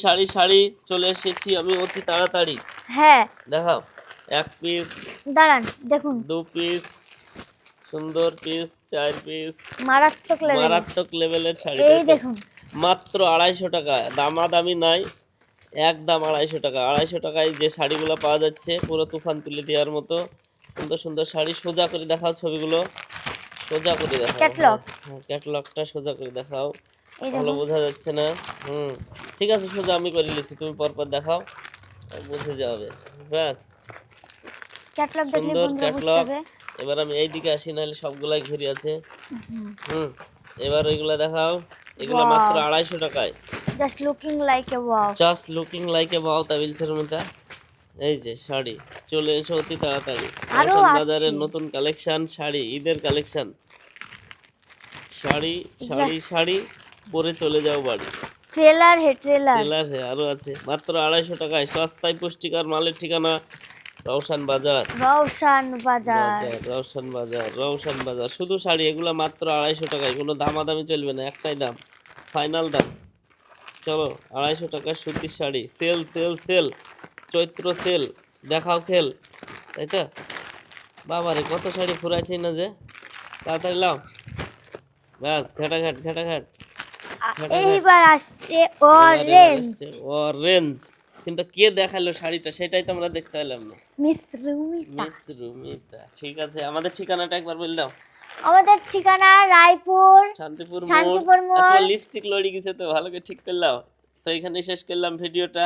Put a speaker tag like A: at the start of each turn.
A: শাড়ি শাড়ি চলে এসেছি আমি অতি তাড়াতাড়ি।
B: হ্যাঁ
A: দেখাও, এক পিস,
B: দাঁড়ান দেখুন,
A: 2 পিস, সুন্দর পিস, 4 পিস,
B: মারাত্মক লেভেল।
A: মারাত্মক লেভেলের শাড়ি।
B: এই দেখুন
A: মাত্র 250 টাকা, দামাদামি নাই, একদম 250 টাকা। 250 টাকায় যে শাড়িগুলো পাওয়া যাচ্ছে পুরো তুফান তুলে দেওয়ার মতো সুন্দর সুন্দর শাড়ি। সোজা করে দেখাও ছবিগুলো, সোজা করে দেখাও।
B: ক্যাটলগ,
A: ক্যাটলগটা সোজা করে দেখাও,
B: এই
A: ভালো
B: দেখুন।
A: বোঝা যাচ্ছে না। ঠিক আছে, সোজা আমি করে নিয়েছি, তুমি পরপর দেখাও, বুঝে যাবে। ব্যাস,
B: ক্যাটলগ দেখলে
A: সুন্দর
B: বন্ধুরা বুঝতে
A: ক্যাটলগ।
B: হবে।
A: এবার আমি এই দিকে আসি, নাহলে সবগুলাই ঘুরে আছে। এবার ওইগুলা দেখাও, এগুলা মাত্র 250 টাকায়।
B: Just looking like a wow.
A: Just looking like a wow তাবিলসের মতো। এই যে শাড়ি চলে এসো অতি তাড়াতাড়ি।
B: আরো
A: রওশন
B: আছে
A: বাজারের নতুন কালেকশন শাড়ি, ঈদের কালেকশন শাড়ি শাড়ি শাড়ি পরে চলে যাও বাড়ি।
B: ট্রেলার হে ট্রেলার,
A: ট্রেলার হে আরো আছে মাত্র 250 টাকায়। সস্তায় পুষ্টিকর মালের ঠিকানা রওশন বাজার।
B: রওশন বাজার।
A: রওশন বাজার, রওশন বাজার। শুধু শাড়ি, এগুলা মাত্র 250 টাকায়, কোনো দামাদামি চলবে না, একটাই দাম, ফাইনাল দাম। চলো, 250 টাকার সুতির শাড়ি, সেল সেল সেল, চৈত্র সেল, দেখাও খেল, তাই তো? বাবারে কত শাড়ি ফুরাইছি না যে, তাড়াতাড়ি লাও। ব্যাস, ঘাটাঘাট ঘাটাঘাট।
B: এইবার আসছে অরেঞ্জ,
A: অরেঞ্জ। কিন্তু কে দেখালো শাড়িটা সেটাই তো আমরা দেখতে পেলাম না।
B: মিস রুমিতা।
A: মিস রুমিতা, ঠিক আছে। আমাদের ঠিকানাটা একবার বলে দাও।
B: আমাদের ঠিকানা রায়পুর
A: শান্তিপুর মোড়।
B: শান্তিপুর মোড়।
A: তোমার লিপস্টিক লড়ি গেছে তো, ভালো করে ঠিক করলাম। তো এখানে শেষ করলাম ভিডিওটা।